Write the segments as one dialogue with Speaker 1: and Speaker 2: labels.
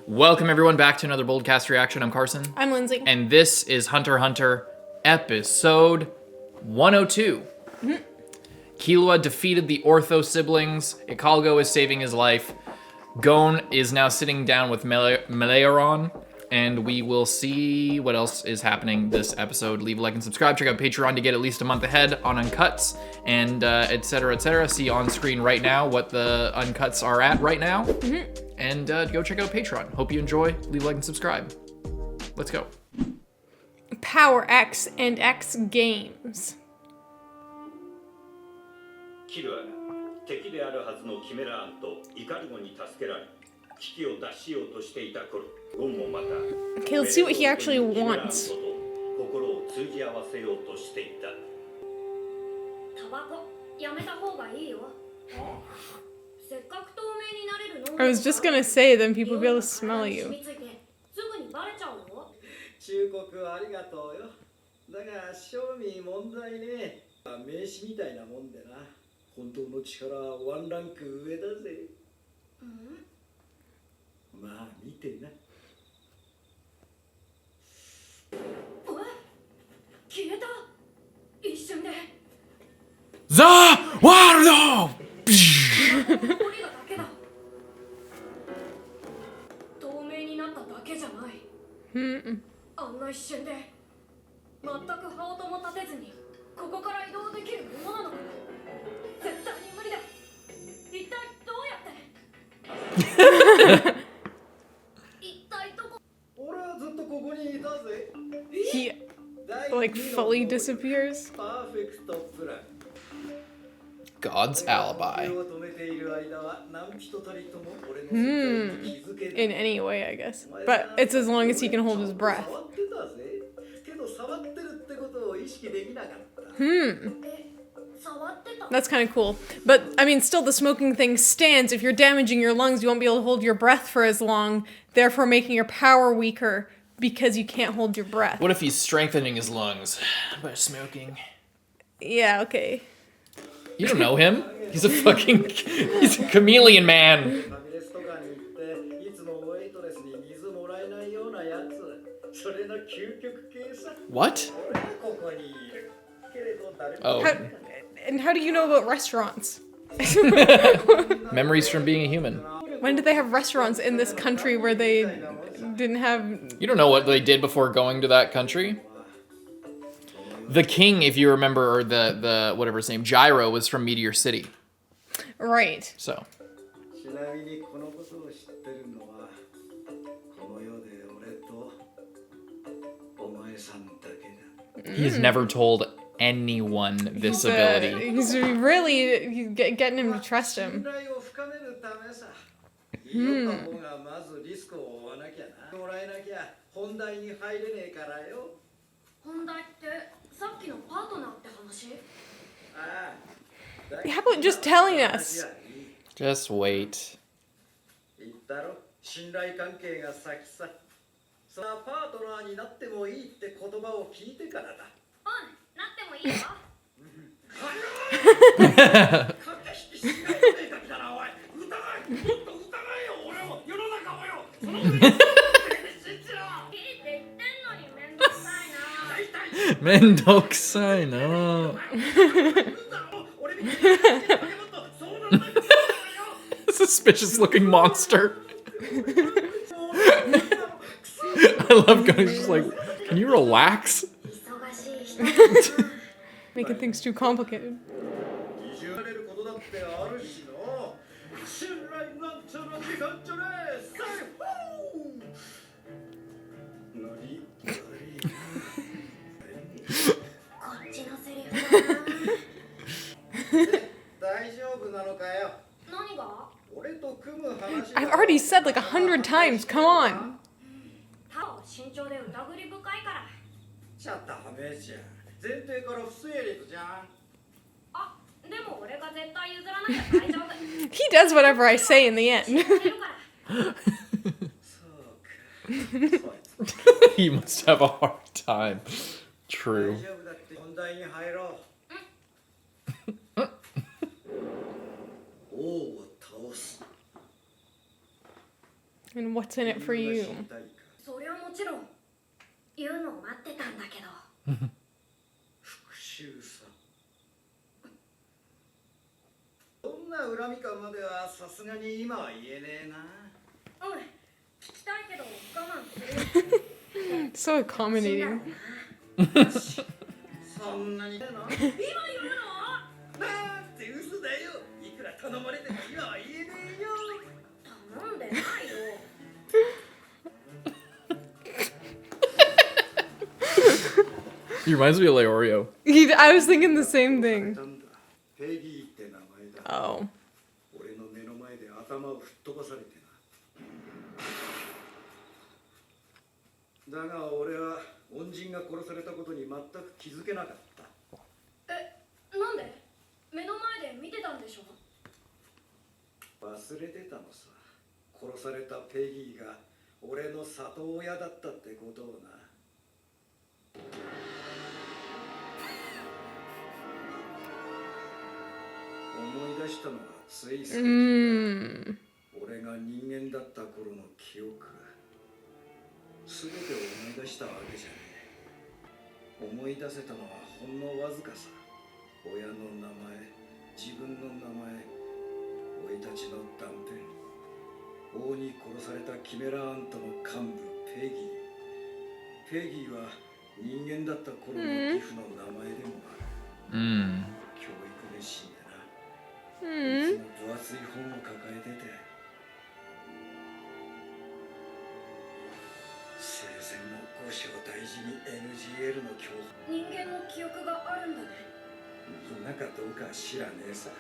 Speaker 1: Welcome everyone back to another BOLDcast reaction. I'm Carson.
Speaker 2: I'm Lindsay.
Speaker 1: And this is Hunter x Hunter episode 102. Killua defeated the Ortho siblings. Ikalgo is saving his life. Gon is now sitting down with meruem. And we will see what else is happening this episode. Leave a like and subscribe. Check out Patreon to get at least a month ahead on uncuts and etc. etc. See on screen right now what the uncuts are at right now. And go check out Patreon. Hope you enjoy. Leave a like and subscribe. Let's go.
Speaker 2: Power X and X Games.
Speaker 3: キルアが敵であるはずのキメラアンとイカルゴに助けられ危機を脱しようとしていた頃ゴンもまた
Speaker 2: Okay, let's see what he actually wants.
Speaker 3: 心を通じ合わせようとしていた
Speaker 4: タバコやめた方がいいよせっかく透明になれるの
Speaker 2: I was just gonna say, then people will be able to smell you.
Speaker 4: すぐにバレちゃうよ
Speaker 5: 忠告ありがとうよだが正味問題ね名刺みたいなもんでな本当の力はワンランク上だぜまあ見てな
Speaker 4: 消えた一瞬で
Speaker 1: The World!
Speaker 4: 氷がだけだ透明になっただけじゃないあんな一瞬で全く羽音も立てずにここから移動できるものなのか絶対に無理だ一体どうやって一体どこ
Speaker 5: 俺はずっとここにいたぜ
Speaker 2: He, like, fully disappears.
Speaker 5: パーフェクトプラン
Speaker 1: God's alibi.
Speaker 2: In any way, I guess. But it's as long as he can hold his breath. That's kind of cool. But, I mean, still the smoking thing stands. If you're damaging your lungs, you won't be able to hold your breath for as long, therefore making your power weaker because you can't hold your breath.
Speaker 1: What if he's strengthening his lungs by smoking?
Speaker 2: Yeah, okay.
Speaker 1: You don't know him. He's a chameleon man. What? Oh.
Speaker 2: How do you know about restaurants?
Speaker 1: Memories from being a human.
Speaker 2: When did they have restaurants in this country where they didn't have...
Speaker 1: You don't know what they did before going to that country? The king, if you remember, or the whatever his name, Gyro, was from Meteor City.
Speaker 2: Right.
Speaker 1: So. He's never told anyone this ability.
Speaker 2: He's really getting him to trust him. How about just telling us?
Speaker 1: Just wait. Mendokusai no. Suspicious looking monster. I love going, he's just like, can you relax?
Speaker 2: Making things too complicated. I've already said like 100 times, come on. He does whatever I say in the end.
Speaker 1: He must have a hard time. True.
Speaker 2: And what's in it for you?
Speaker 4: それはもちろん言うのを待ってたんだけど
Speaker 5: 復讐さ。そんな恨みかまではさすがに今は言えねえな。
Speaker 4: うん聞きたいけど我慢する
Speaker 2: So accommodating.
Speaker 5: そんなにな。
Speaker 4: 今言うの
Speaker 5: なんて嘘だよ。いくら頼まれても今は言えねえよ。
Speaker 4: 頼んでないよ
Speaker 1: He reminds me of Leorio.
Speaker 2: I was thinking the same thing.
Speaker 5: ペギーって名前だ。
Speaker 2: Oh.
Speaker 5: 俺の目の前で頭を吹っ飛ばされてな。だが俺は恩人が殺されたことに全く気づけなかった。
Speaker 4: なんで目の前で見てたんでしょ
Speaker 5: 忘れてたのさ。殺されたペギーが俺の里親だったってことをな。思い出したのはつい最近だ。俺が人間だった頃の記憶。すべてを思い出したわけじゃねえ。思い出せたのはほんのわずかさ。親の名前、自分の名前、俺たちの断片。王に殺されたキメラアントの幹部ペギー。ペギーは人間だった頃の義父の名前でもある。教育熱心でな。いつも分厚い本を抱えてて。生前の五章大事に NGL の教
Speaker 4: 人間の記憶があるんだね
Speaker 5: みんなかどうかは知らねえさ。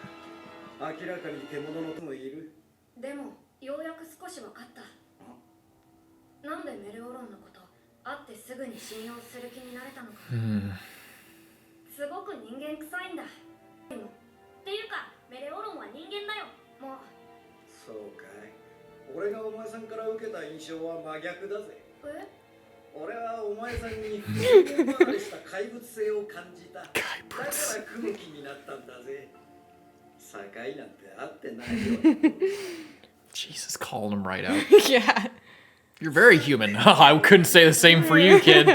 Speaker 5: 明らかに獣の子もいる。
Speaker 4: でもようやく少し分かったなんでメルオロンのこと会ってすぐに信用する気になれたのかすごく人間臭いんだでもっていうかメレオロンは人間だよもう
Speaker 5: そうかい。俺がお前さんから受けた印象は真逆だぜ。俺はお前さんに人間離れした怪物性を感じた。だから組む気になったんだぜ。境なんてあってないよ。
Speaker 1: Jesus, calling him right out.
Speaker 2: Yeah.
Speaker 1: You're very human. I couldn't say the same for you, kid.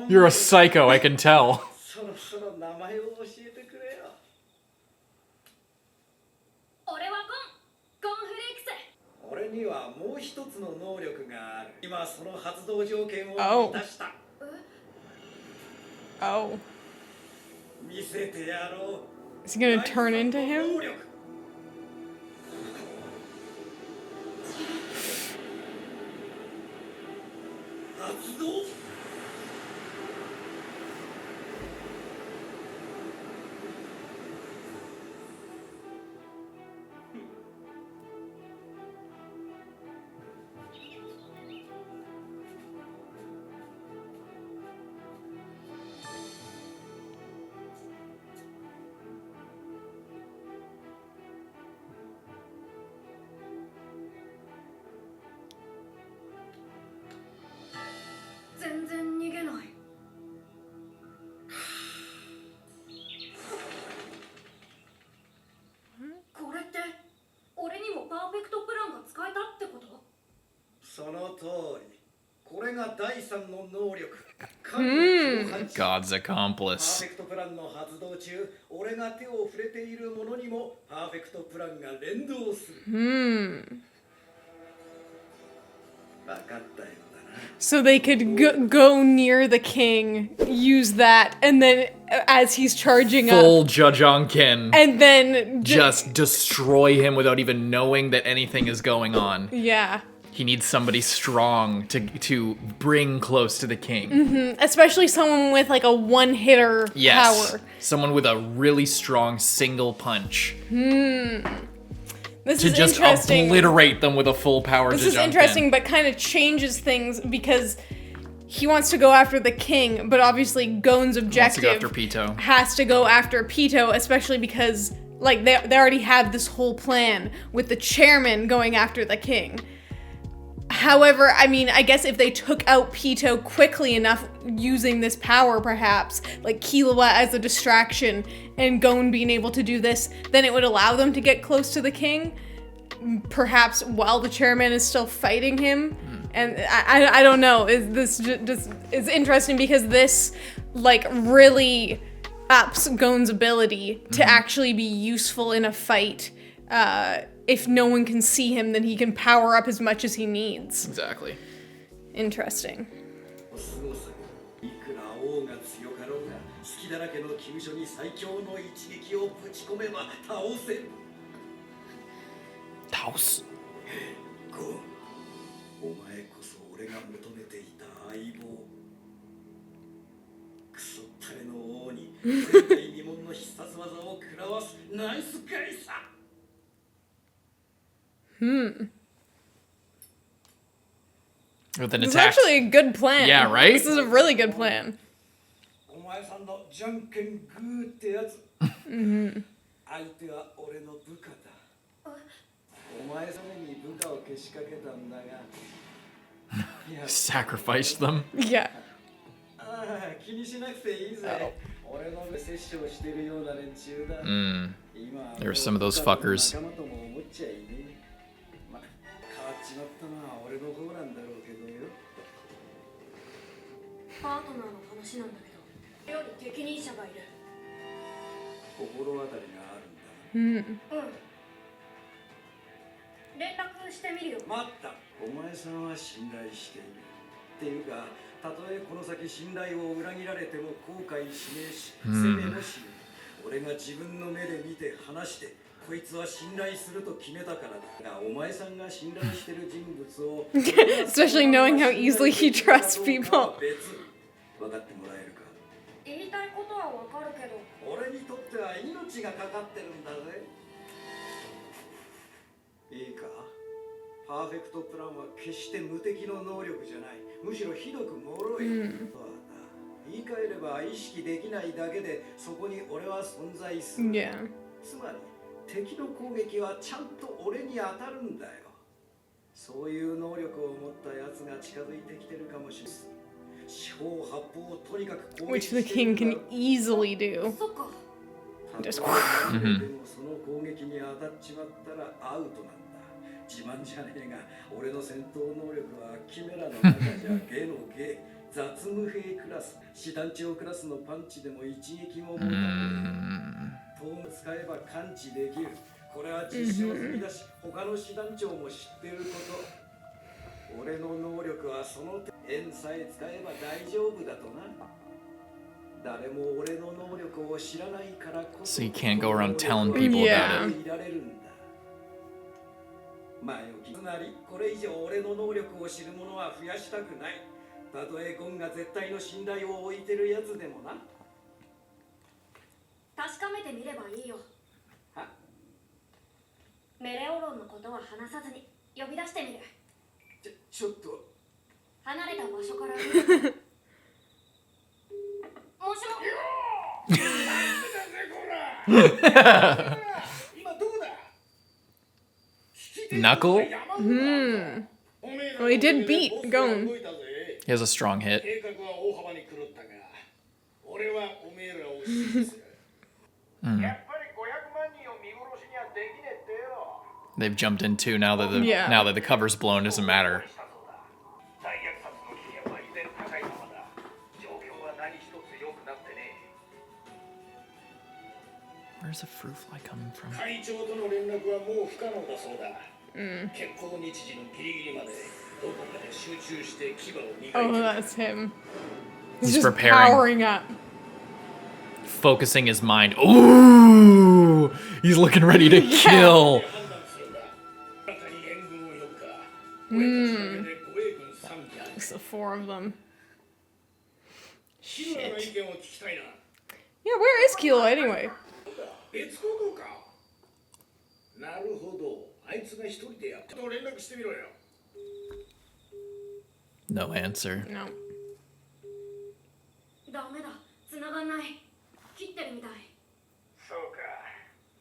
Speaker 1: You're a psycho, I can tell.
Speaker 5: そろそろ名前を教えてくれよ。
Speaker 4: 俺はゴンフレークス
Speaker 5: 俺にはもう一つの能力がある。今その発動条件を満たした。
Speaker 2: Oh.
Speaker 5: 見せてやろう。
Speaker 2: Is he gonna turn into him?
Speaker 5: 発動。
Speaker 4: 全然逃げないこれって俺にもパーフェクトプランが使えたってこと
Speaker 5: その通り。これが第三の能力。
Speaker 1: God's
Speaker 5: パー
Speaker 1: accomplice.
Speaker 5: フェクトプランの発動中、俺が手を触れているものにもパーフェクトプランが連動する。分かったようだな。
Speaker 2: So they could go near the king, use that, and then as he's charging
Speaker 1: Full
Speaker 2: up,
Speaker 1: jajanken.
Speaker 2: and then
Speaker 1: Just destroy him without even knowing that anything is going on.
Speaker 2: yeah.
Speaker 1: He needs somebody strong to bring close to the king.
Speaker 2: Especially someone with like a one-hitter
Speaker 1: Yes.
Speaker 2: power.
Speaker 1: Someone with a really strong single punch.
Speaker 2: This
Speaker 1: To
Speaker 2: is
Speaker 1: just
Speaker 2: interesting.
Speaker 1: obliterate them with a full power
Speaker 2: This is
Speaker 1: jajanken.
Speaker 2: interesting, but kind of changes things because he wants to go after the king, but obviously Gon's
Speaker 1: Wants to
Speaker 2: objective
Speaker 1: go after pitou.
Speaker 2: has to go after pitou, especially because like they already had this whole plan with the chairman going after the king. However, I mean, I guess if they took out pitou quickly enough using this power, perhaps, like killua as a distraction and Gon being able to do this, then it would allow them to get close to the king. perhaps while the chairman is still fighting him. And I don't know. This just is interesting because this like really ups Gon's ability to actually be useful in a fight. If no one can see him, then he can power up as much as he needs.
Speaker 1: Exactly.
Speaker 2: Interesting.
Speaker 5: いくら王が強かろうが隙だらけの刑務所に最強の一撃をぶち込めば倒せる。
Speaker 1: 倒す。
Speaker 5: ゴン、お前こそ俺が求めていた相棒。クソったれの王に前代未聞の必殺技を食らわすナイスガイさ。
Speaker 1: With an
Speaker 2: This is
Speaker 1: attack.
Speaker 2: actually a good plan.
Speaker 1: Yeah, right?
Speaker 2: This is a really good plan.
Speaker 5: お前さんのじゃんけんグーってやつ。相手は俺の部下だ。お前さんに部下をけしかけたんだが。
Speaker 1: Sacrificed them.
Speaker 2: Yeah.
Speaker 5: ああ、気にしなくていいぜ。俺の摂取をしてるような連中だ。今
Speaker 1: There were some of those fuckers.
Speaker 5: 仲間とも思っちゃいね。まあ、変わっちまったのは俺の方なんだろうけどよ。
Speaker 4: パートナーの話なんだけど、より適任者がいる。
Speaker 5: 心当たりがあるんだ。
Speaker 4: 連絡してみるよ。
Speaker 5: 待った。お前さんは信頼している。っていうか、たとえこの先信頼を裏切られても後悔しねえし、責めもしねえ。俺が自分の目で見て話して、こいつは信頼すると決めたからだ。がお前さんが信頼してる人物を
Speaker 2: Especially knowing how easily he trusts people.
Speaker 5: 分かってもらえるか。
Speaker 4: 言いたいことはわかるけど、
Speaker 5: 俺にとっては命がかかってるんだぜ。いいか、パーフェクトプランは決して無敵の能力じゃない。むしろひどく脆い。言い換えれば意識できないだけでそこに俺は存在する。
Speaker 2: Yeah.
Speaker 5: つまり敵の攻撃はちゃんと俺に当たるんだよ。そういう能力を持ったやつが近づいてきてるかもしれない。四方八方とにかく攻
Speaker 2: Which
Speaker 5: 撃
Speaker 2: the
Speaker 5: してる
Speaker 2: king
Speaker 5: んだ
Speaker 2: can
Speaker 5: ろ。
Speaker 2: easily do.
Speaker 4: そっか。
Speaker 2: Just
Speaker 5: その攻撃に当たっちまったらアウトなんだ。自慢じゃねえが、俺の戦闘能力はキメラの中じゃゲのゲ、雑無兵クラス、師団長クラスのパンチでも一撃も持たない。トーン使えば感知できる。これは実証済みだし、他の師団長も知ってること。俺の能力はその円さえ使えば大丈夫だとな。誰も俺の能力を知らないからこそ。
Speaker 1: So you can't go around telling people about it.
Speaker 5: いられるんだ。前置きつまりこれ以上俺の能力を知る者は増やしたくない。たとえゴンが絶対の信頼を置いてるやつでもな。
Speaker 4: 確かめてみればいいよ。
Speaker 5: は？
Speaker 4: メレオロンのことは話さずに呼び出してみる。
Speaker 5: ちょっと
Speaker 4: 離れた場所から見る。もしも。
Speaker 5: 今どこだ？
Speaker 1: Knuckle?
Speaker 2: Well, he did beat Gon.
Speaker 1: He has a strong hit. They've jumped in too now that the cover's blown. Doesn't matter. Where's the fruit fly coming from?
Speaker 2: Oh, that's him.
Speaker 1: He's
Speaker 2: just
Speaker 1: preparing.
Speaker 2: powering up.
Speaker 1: Focusing his mind. Ooh! He's looking ready to kill.
Speaker 2: It's the four of them. Shit. Yeah, where is Killua anyway?
Speaker 1: No answer.
Speaker 2: No.
Speaker 4: ダメだ、繋がんない。切ってるみたい。
Speaker 6: そうか。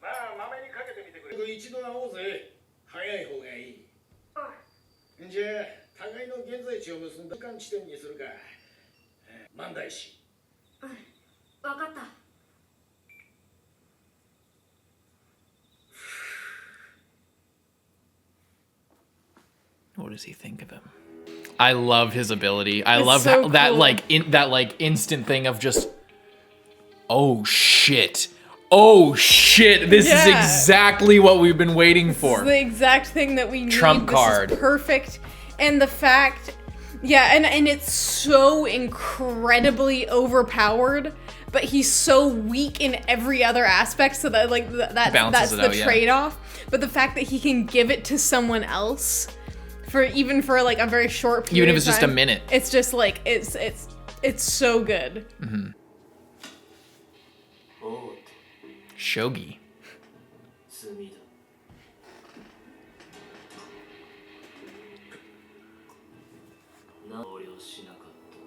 Speaker 6: まあ、まめにかけてみてくれ。一度会おうぜ。早い方がいい。じゃあ、互いの現在地を結んだ時間地点にするか。万代氏。
Speaker 4: わかった。
Speaker 1: What does he think of him? I love his ability. I
Speaker 2: It's
Speaker 1: love
Speaker 2: so
Speaker 1: that
Speaker 2: cool.
Speaker 1: that instant thing of just, oh shit. Oh shit. This is
Speaker 2: Yeah.
Speaker 1: exactly what we've been waiting for.
Speaker 2: It's the exact thing that we need.
Speaker 1: Trump
Speaker 2: This
Speaker 1: card.
Speaker 2: is perfect. And the fact, yeah, and it's so incredibly overpowered, but he's so weak in every other aspect, so that like that's
Speaker 1: Balances it
Speaker 2: the
Speaker 1: out, yeah.
Speaker 2: trade-off. But the fact that he can give it to someone else for like a very short period,
Speaker 1: Even if it's
Speaker 2: of
Speaker 1: just a
Speaker 2: time,
Speaker 1: minute.
Speaker 2: it's just like it's so good.
Speaker 1: Shogi.
Speaker 7: 罪だ。横領しなかった。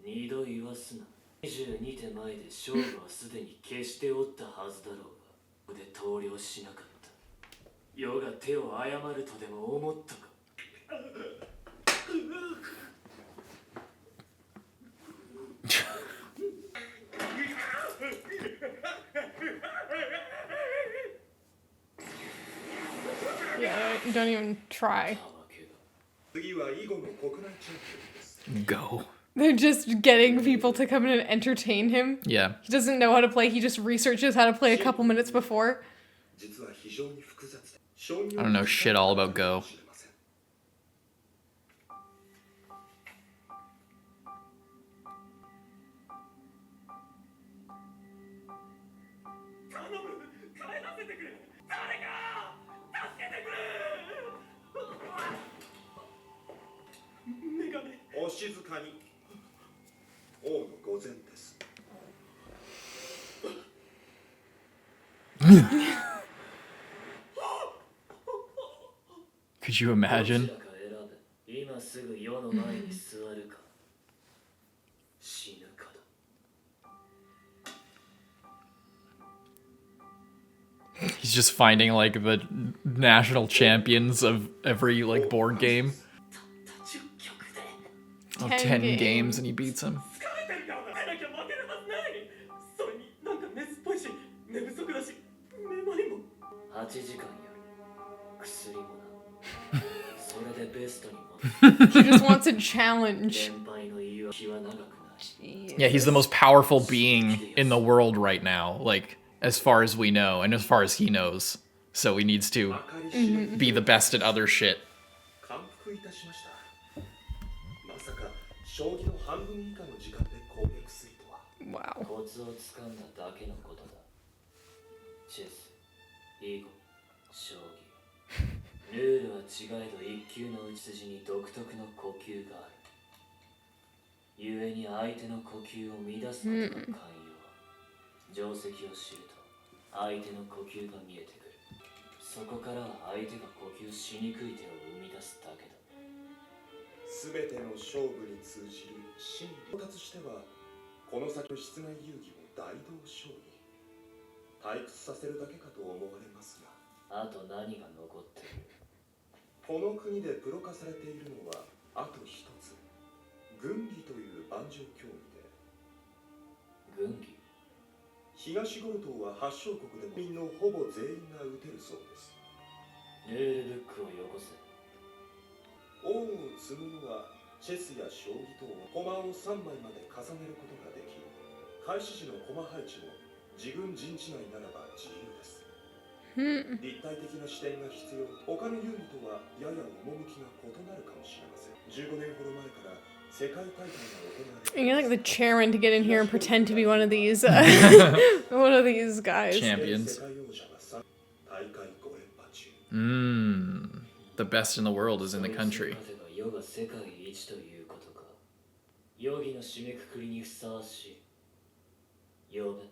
Speaker 7: 二度言わすな。22手前で勝負はすでに決しておったはずだろうが、ここで投了しなかった。世が手を誤るとでも思ったか。
Speaker 2: Yeah, don't even try.
Speaker 5: 次は囲碁の国内チャンピオンです。
Speaker 1: Go.
Speaker 2: They're just getting people to come in and entertain him.
Speaker 1: Yeah.
Speaker 2: He doesn't know how to play. He just researches how to play a couple minutes before.
Speaker 5: 実は非常に複雑で、将棋
Speaker 1: I don't know shit all about Go.
Speaker 5: お静かに。王の御前です。
Speaker 1: Could you imagine?
Speaker 7: どちらか選べ。今すぐ世の前に座るか。死ぬかだ。
Speaker 1: He's just finding like the national champions of every like board game.
Speaker 7: た10局で。
Speaker 1: Oh,
Speaker 2: 10
Speaker 1: 10 games and he beats him.
Speaker 6: 疲れてるよ。出なきゃ負けるはずない。それになんか熱っぽいし、寝不足だし、めまいも。
Speaker 7: 8時間やる。薬もな。それでベストに持つ。
Speaker 2: He just wants a challenge.
Speaker 7: 連敗の言い訳は長くない。
Speaker 1: Yeah, he's the most powerful being in the world right now, like as far as we know and as far as he knows. So he needs to
Speaker 5: 明かりしろ
Speaker 1: be the best at other shit.
Speaker 5: 感服いたしました。まさか将棋の半分以下の時間で攻撃するとは。
Speaker 2: Wow.
Speaker 7: コツをつかんだだけのことだ。チェス、囲碁、将棋。ルールは違えど一級の打ち筋に独特の呼吸がある。故に相手の呼吸を乱すことが寛容。定石を知ると相手の呼吸が見えてくる。そこからは相手が呼吸しにくい手を生み出すだけだ。
Speaker 5: すべての勝負に通じる真理。到達してはこの先の室内遊戯を大道将棋。退屈させるだけかと思われますが。
Speaker 7: あと何が残ってる？
Speaker 5: この国でプロ化されているのはあと一つ。軍技という盤上競技で。
Speaker 7: 軍技？
Speaker 5: 東五島は発祥国でも民のほぼ全員が打てるそうです。
Speaker 7: ルールブックをよこせ。
Speaker 5: 王を積むのはチェスや将棋等を駒を3枚まで重ねることができ、開始時の駒配置も自軍陣地内ならば自由です。立体的な視点が必要。他の遊戯とはやや趣が異なるかもしれません。15年ほど前から世界大会が行われ
Speaker 2: You're like the chairman to get in here and pretend to be one of these, one of these guys.
Speaker 5: 世
Speaker 1: Champions.
Speaker 5: 界王者が大会5連覇中。
Speaker 1: The best in the world is in the country.
Speaker 7: 勝てば世が世界一ということか。容疑の締めくくりにふさわしい。呼べ。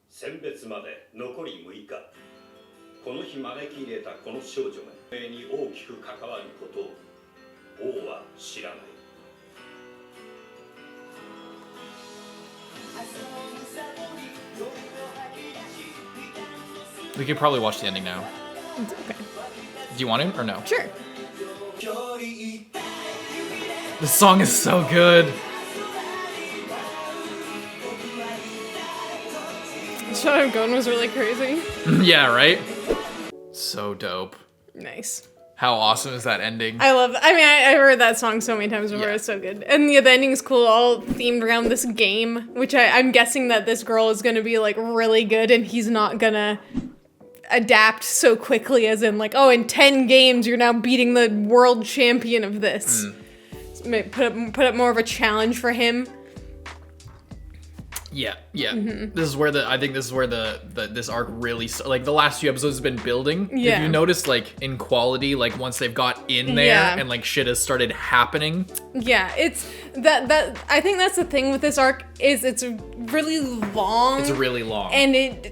Speaker 3: 選別まで残り6日。この日招き入れたこの少女が運命に大きく関わることを王は知らない。
Speaker 1: We could probably watch the ending now.
Speaker 2: It's okay.
Speaker 1: Do you want to or no?
Speaker 2: Sure.
Speaker 1: The song is so good.
Speaker 2: The shot of Gon was really crazy.
Speaker 1: Yeah, right? So dope.
Speaker 2: Nice.
Speaker 1: How awesome is that ending?
Speaker 2: I heard that song so many times before.
Speaker 1: Yeah.
Speaker 2: It's so good. And the ending's cool, all themed around this game, which I'm guessing that this girl is going to be, like, really good, and he's not going to adapt so quickly, as in, like, oh, in 10 games, you're now beating the world champion of this. So put up more of a challenge for him.
Speaker 1: Yeah.
Speaker 2: Mm-hmm.
Speaker 1: This is where this arc really, like, the last few episodes have been building.
Speaker 2: Yeah.
Speaker 1: If you notice, like, in quality, like, once they've got in there
Speaker 2: Yeah.
Speaker 1: and, like, shit has started happening.
Speaker 2: Yeah, it's that I think that's the thing with this arc is it's really long.
Speaker 1: It's really long.
Speaker 2: And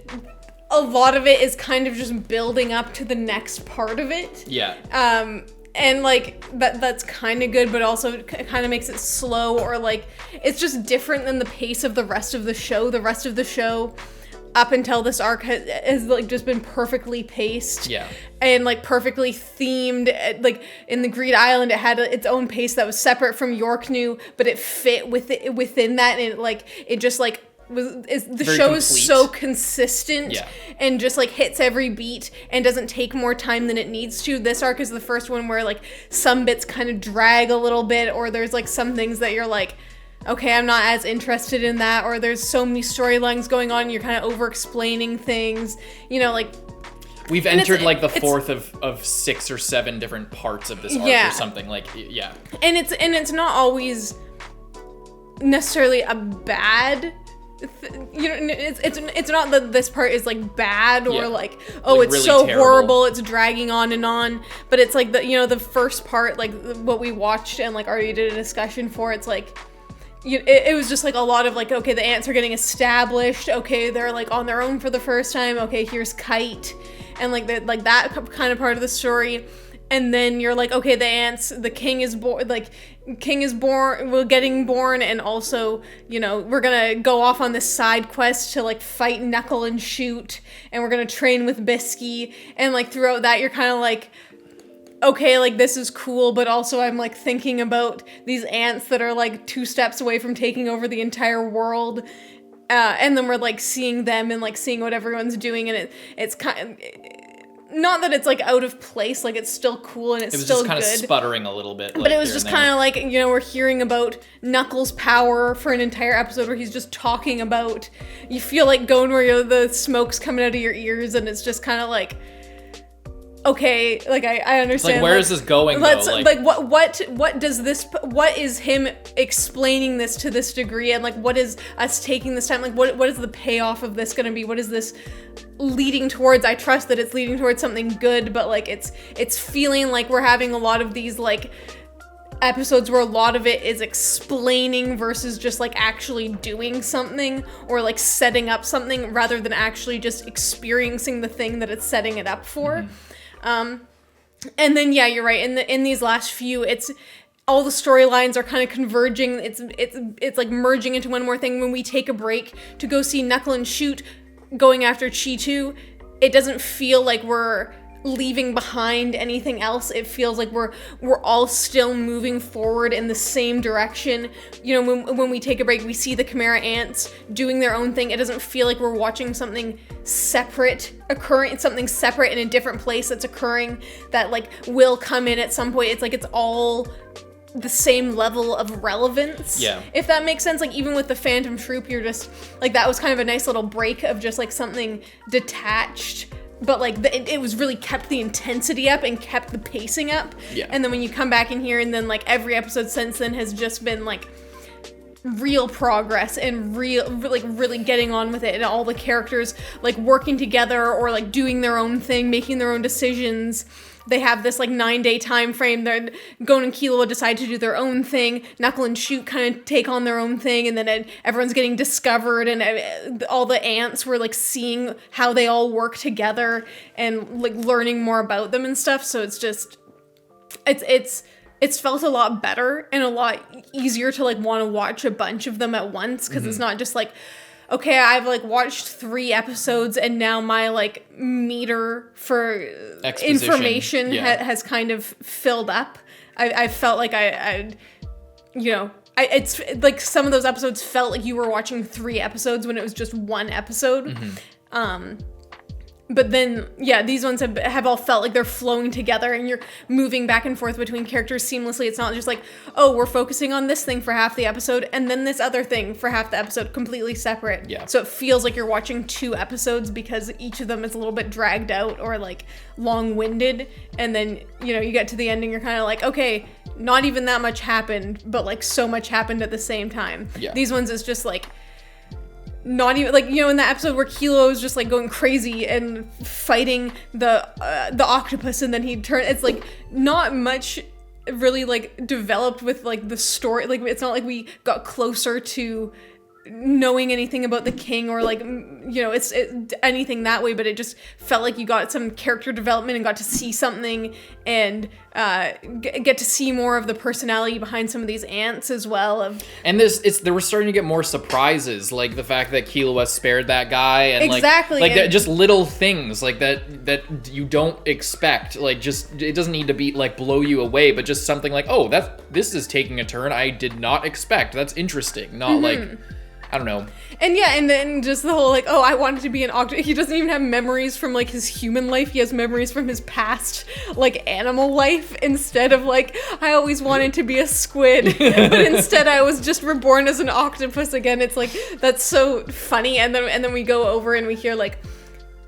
Speaker 2: a lot of it is kind of just building up to the next part of it.
Speaker 1: Yeah.
Speaker 2: And like that's kind of good, but also kind of makes it slow, or like it's just different than the pace of the rest of the show. The rest of the show, up until this arc, has like just been perfectly paced.
Speaker 1: Yeah.
Speaker 2: And like perfectly themed. Like in the Greed Island, it had its own pace that was separate from Yorknu, but it fit within that, and it just like. The
Speaker 1: Very
Speaker 2: show is
Speaker 1: complete.
Speaker 2: so consistent.
Speaker 1: Yeah.
Speaker 2: And just like hits every beat and doesn't take more time than it needs to. This arc is the first one where like some bits kind of drag a little bit, or there's like some things that you're like, okay, I'm not as interested in that, or there's so many storylines going on, you're kind of over explaining things, you know, like.
Speaker 1: We've entered like the fourth of 6 or 7 different parts of this arc
Speaker 2: Yeah.
Speaker 1: or something, like, yeah.
Speaker 2: And it's not always necessarily a bad. You know, it's not that this part is like bad or
Speaker 1: Yeah.
Speaker 2: like, oh,
Speaker 1: Like,
Speaker 2: it's
Speaker 1: really
Speaker 2: so
Speaker 1: terrible.
Speaker 2: horrible, it's dragging on, but it's like the first part, like what we watched and like already did a discussion for, it's like it was just like a lot of like, okay, the ants are getting established, okay, they're like on their own for the first time, okay, here's Kite, and like that kind of part of the story. And then you're like, okay, the king is born, we're getting born, and also, you know, we're gonna go off on this side quest to, like, fight Knuckle and Shoot, and we're gonna train with Bisky, and, like, throughout that, you're kind of like, okay, like, this is cool, but also I'm, like, thinking about these ants that are, like, 2 steps away from taking over the entire world, and then we're, like, seeing them and, like, seeing what everyone's doing, and it's kind of... Not that it's, like, out of place, like, it's still cool and it's still good.
Speaker 1: It was just kind of sputtering a little bit.
Speaker 2: But it was just kind of like, you know, we're hearing about Knuckles' power for an entire episode where he's just talking about, you feel like going where the smoke's coming out of your ears, and it's just kind of like, okay, like, I understand.
Speaker 1: Like, where is this going, though?
Speaker 2: What does this, what is him explaining this to this degree, and, like, what is us taking this time, like, what is the payoff of this gonna be? What is this leading towards? I trust that it's leading towards something good, but, like, it's feeling like we're having a lot of these, like, episodes where a lot of it is explaining versus just, like, actually doing something, or, like, setting up something, rather than actually just experiencing the thing that it's setting it up for. Mm-hmm. And then, yeah, you're right. In these last few, it's all the storylines are kind of converging. It's like merging into one more thing. When we take a break to go see Knuckle and Shoot going after Cheetu, it doesn't feel like we're leaving behind anything else. It feels like we're all still moving forward in the same direction. You know, when we take a break, we see the Chimera ants doing their own thing. It doesn't feel like we're watching something separate occurring. It's something separate in a different place that's occurring that, like, will come in at some point. It's like it's all the same level of relevance.
Speaker 1: Yeah.
Speaker 2: If that makes sense. Like, even with the Phantom Troop, you're just like, that was kind of a nice little break of just like something detached. But, like, it was really kept the intensity up and kept the pacing up.
Speaker 1: Yeah.
Speaker 2: And then when you come back in here, and then, like, every episode since then has just been, like, real progress and really getting on with it. And all the characters, like, working together or, like, doing their own thing, making their own decisions. They have this, like, 9-day time frame. They're Gon and Killua decide to do their own thing. Knuckle and Shoot kind of take on their own thing, and then everyone's getting discovered, and all the ants were, like, seeing how they all work together and, like, learning more about them and stuff. So it's just, it's felt a lot better and a lot easier to, like, want to watch a bunch of them at once, because it's not just like, okay, I've like watched 3 episodes and now my like meter for
Speaker 1: Exposition.
Speaker 2: information
Speaker 1: Yeah.
Speaker 2: has kind of filled up. I felt like it's like some of those episodes felt like you were watching 3 episodes when it was just 1 episode. But then, yeah, these ones have all felt like they're flowing together and you're moving back and forth between characters seamlessly. It's not just like, oh, we're focusing on this thing for half the episode and then this other thing for half the episode, completely separate.
Speaker 1: Yeah.
Speaker 2: So it feels like you're watching 2 episodes because each of them is a little bit dragged out or like long-winded. And then, you get to the ending, you're kind of like, okay, not even that much happened, but like so much happened at the same time.
Speaker 1: Yeah.
Speaker 2: These ones is just like, not even like in that episode where Killua is just like going crazy and fighting the octopus and then he turned, it's like not much really like developed with like the story. Like it's not like we got closer to knowing anything about the king or like it's anything that way, but it just felt like you got some character development and got to see something and get to see more of the personality behind some of these ants as well.
Speaker 1: And they were starting to get more surprises, like the fact that Killua spared that guy, and
Speaker 2: exactly,
Speaker 1: like that, just little things like that you don't expect. Like just it doesn't need to be like blow you away, but just something like, oh, this is taking a turn I did not expect. That's interesting. Not like, I don't know.
Speaker 2: And yeah, and then just the whole like, oh, I wanted to be an octopus. He doesn't even have memories from like his human life. He has memories from his past like animal life instead of like, I always wanted to be a squid, but instead I was just reborn as an octopus again. It's like, that's so funny. And then we go over and we hear like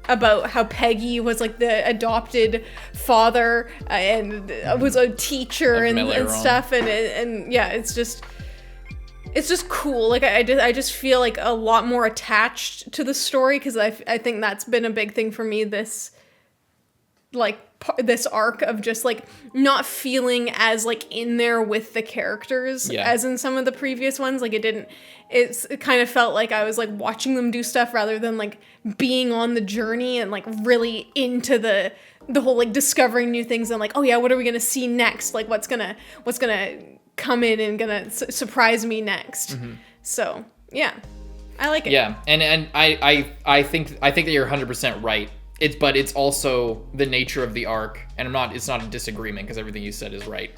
Speaker 2: about how Peggy was like the adopted father and was a teacher and stuff. And yeah, it's just cool. Like I just feel like a lot more attached to the story because I think that's been a big thing for me this arc of just like not feeling as like in there with the characters as in some of the previous ones. Like it kind of felt like I was like watching them do stuff rather than like being on the journey and like really into the whole like discovering new things and like, oh yeah, what are we gonna see next? Like what's gonna come in and gonna surprise me next. So yeah, I like it.
Speaker 1: Yeah, and I think that you're 100% right. But it's also the nature of the arc, and it's not a disagreement because everything you said is right.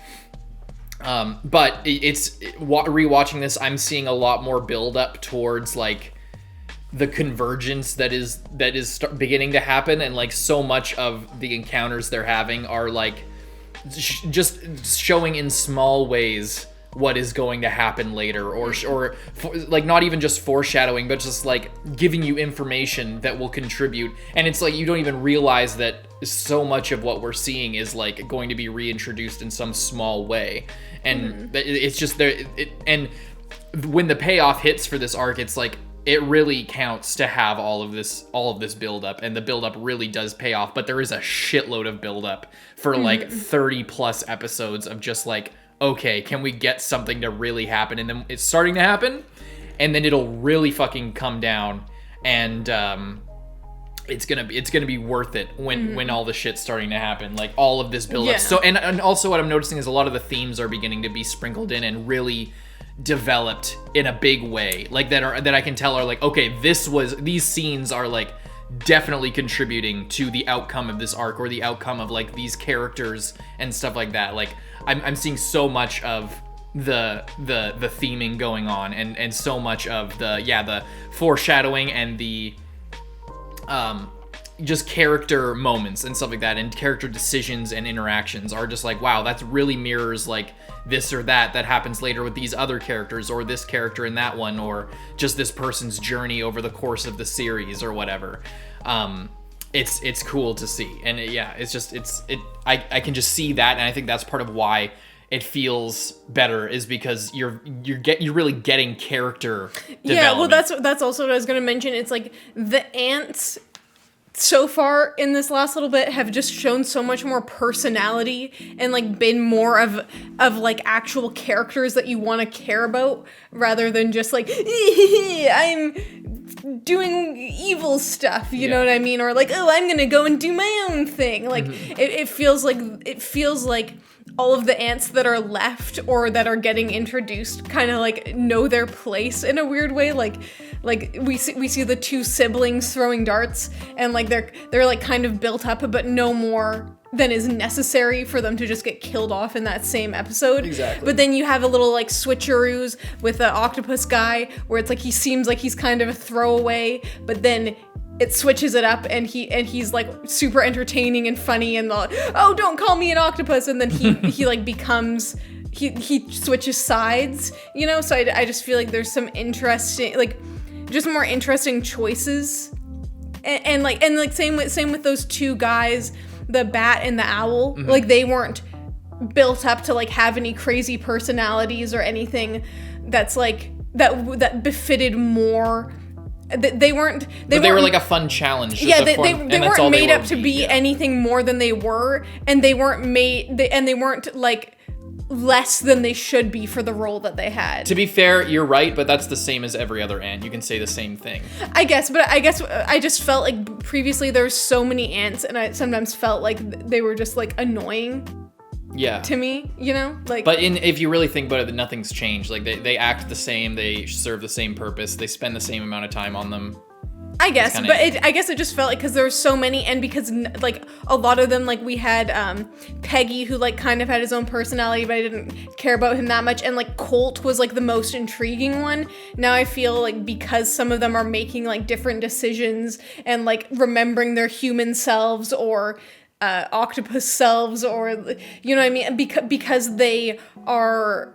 Speaker 1: But it's rewatching this, I'm seeing a lot more build up towards like the convergence that is beginning to happen, and like so much of the encounters they're having are like just showing in small ways what is going to happen later, or like not even just foreshadowing, but just like giving you information that will contribute. And it's like you don't even realize that so much of what we're seeing is like going to be reintroduced in some small way, and it's just there. And when the payoff hits for this arc, it's like it really counts to have all of this build up, and the build up really does pay off. But there is a shitload of build up for like 30 plus episodes of just like, okay, can we get something to really happen? And then it's starting to happen, and then it'll really fucking come down, and it's gonna be worth it when all the shit's starting to happen, like all of this build up. So and also what I'm noticing is a lot of the themes are beginning to be sprinkled in and really developed in a big way, like that I can tell are like, okay, these scenes are like definitely contributing to the outcome of this arc, or the outcome of like these characters and stuff like that. Like I'm seeing so much of the theming going on, and so much of the foreshadowing and the just character moments and stuff like that, and character decisions and interactions are just like, wow, that really mirrors like this or that happens later with these other characters, or this character in that one, or just this person's journey over the course of the series or whatever. It's cool to see, and I can just see that, and I think that's part of why it feels better, is because you're really getting character development.
Speaker 2: Yeah, well, that's also what I was gonna mention. It's like the ants so far in this last little bit have just shown so much more personality and like been more of like actual characters that you want to care about, rather than just like I'm doing evil stuff, you know what I mean, or like, oh, I'm gonna go and do my own thing. Like it feels like all of the ants that are left or that are getting introduced kind of like know their place in a weird way. Like we see the two siblings throwing darts, and like they're like kind of built up, but no more than is necessary for them to just get killed off in that same episode.
Speaker 1: Exactly.
Speaker 2: But then you have a little like switcheroos with the octopus guy where it's like he seems like he's kind of a throwaway, but then it switches it up and he's like super entertaining and funny and oh, don't call me an octopus, and then he like becomes he switches sides, you know. So I just feel like there's some interesting, like just more interesting choices, and same with those two guys, the bat and the owl.
Speaker 1: Mm-hmm.
Speaker 2: Like they weren't built up to like have any crazy personalities or anything that's like that befitted more. They were like a fun challenge.
Speaker 1: Yeah,
Speaker 2: they weren't made up to be anything more than they were, and they weren't like less than they should be for the role that they had.
Speaker 1: To be fair, you're right, but that's the same as every other ant. You can say the same thing.
Speaker 2: I guess I just felt like previously there were so many ants, and I sometimes felt like they were just like annoying.
Speaker 1: Yeah.
Speaker 2: To me, you know, like.
Speaker 1: But if you really think about it, nothing's changed. Like they act the same, they serve the same purpose, they spend the same amount of time on them.
Speaker 2: I guess, but I guess it just felt like because there were so many, and because like a lot of them, like we had Peggy, who like kind of had his own personality, but I didn't care about him that much, and like Colt was like the most intriguing one. Now I feel like because some of them are making like different decisions and like remembering their human selves or octopus selves, or you know what I mean, because they are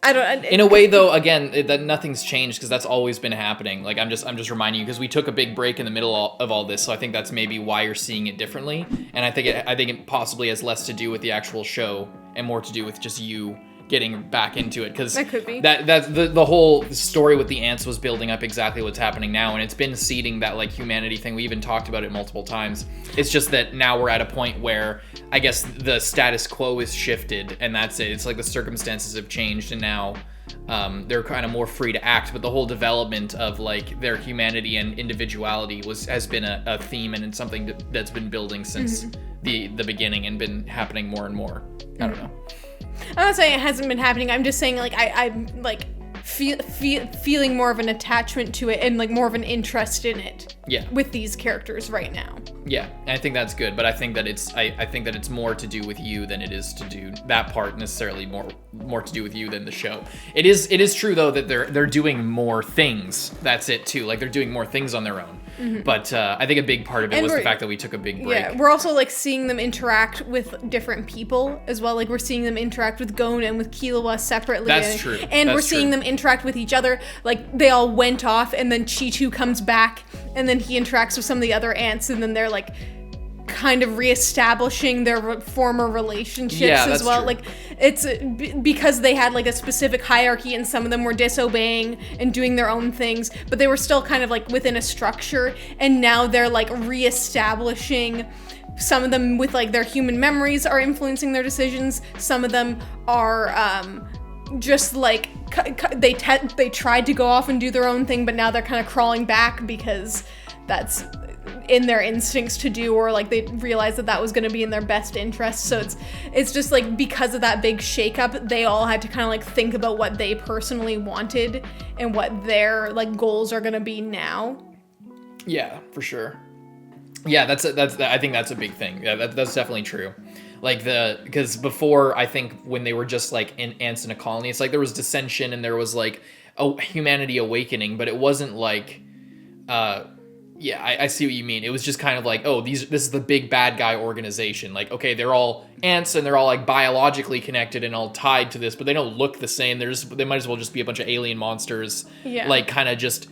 Speaker 2: I don't.
Speaker 1: In a way, though, again, that nothing's changed because that's always been happening. Like I'm just reminding you because we took a big break in the middle of all this, so I think that's maybe why you're seeing it differently. And I think it possibly has less to do with the actual show and more to do with just you getting back into it, because
Speaker 2: that could be
Speaker 1: that's the whole story with the ants was building up exactly what's happening now, and it's been seeding that like humanity thing. We even talked about it multiple times. It's just that now we're at a point where I guess the status quo is shifted, and that's it. It's like the circumstances have changed, and now they're kind of more free to act. But the whole development of like their humanity and individuality has been a theme, and it's something that's been building since the beginning and been happening more and more. I don't know.
Speaker 2: I'm not saying it hasn't been happening. I'm just saying like I'm like feeling more of an attachment to it and like more of an interest in it.
Speaker 1: Yeah. With
Speaker 2: these characters right now.
Speaker 1: Yeah, and I think that's good, but I think that I think that it's more to do with you than it is to do that part necessarily more to do with you than the show. It is true though that they're doing more things. That's it too. Like they're doing more things on their own. Mm-hmm. But I think a big part of it was the fact that we took a big break.
Speaker 2: Yeah, we're also like seeing them interact with different people as well. Like we're seeing them interact with Gon and with Killua separately.
Speaker 1: That's true.
Speaker 2: And we're seeing them interact with each other. Like they all went off, and then Chitu comes back, and then he interacts with some of the other ants, and then they're like kind of reestablishing their former relationships as well.
Speaker 1: True.
Speaker 2: Like it's because they had like a specific hierarchy, and some of them were disobeying and doing their own things, but they were still kind of like within a structure, and now they're like reestablishing. Some of them with like their human memories are influencing their decisions. Some of them are just like they tried to go off and do their own thing, but now they're kind of crawling back because that's in their instincts to do, or like they realized that was going to be in their best interest. So it's just like because of that big shakeup, they all had to kind of like think about what they personally wanted and what their like goals are going to be now. Yeah,
Speaker 1: for sure. Yeah, that's I think that's a big thing. Yeah, that's definitely true. Like because before, I think when they were just like ants in a colony, it's like there was dissension and there was like a humanity awakening, but it wasn't like yeah, I see what you mean. It was just kind of like, oh, this is the big bad guy organization. Like, okay, they're all ants and they're all like biologically connected and all tied to this, but they don't look the same. They might as well just be a bunch of alien monsters, like kind of just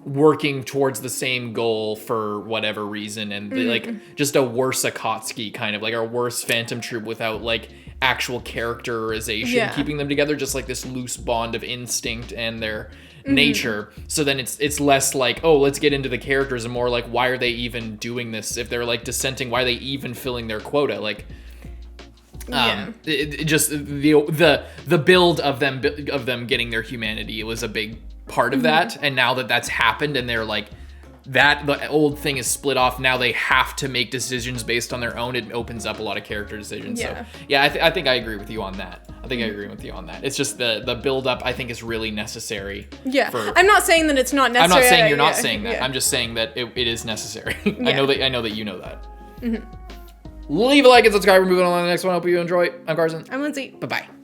Speaker 1: working towards the same goal for whatever reason. And like just a worse Akatsuki kind of like a worse Phantom Troop without like actual characterization, keeping them together, just like this loose bond of instinct and their nature. So then it's less like, oh, let's get into the characters, and more like, why are they even doing this? If they're like dissenting, why are they even filling their quota? Like just the build of them getting their humanity, it was a big part of that. And now that's happened, and they're like the old thing is split off. Now they have to make decisions based on their own. It opens up a lot of character decisions.
Speaker 2: Yeah.
Speaker 1: So yeah, I think I agree with you on that. It's just the build up I think is really necessary.
Speaker 2: Yeah. I'm not saying that it's not necessary.
Speaker 1: I'm not saying you're not saying that. I'm just saying that it is necessary. I know that you know that. Leave a like and subscribe. We're moving on to the next one. I hope you enjoy. I'm Carson.
Speaker 2: I'm Lindsay.
Speaker 1: Bye-bye.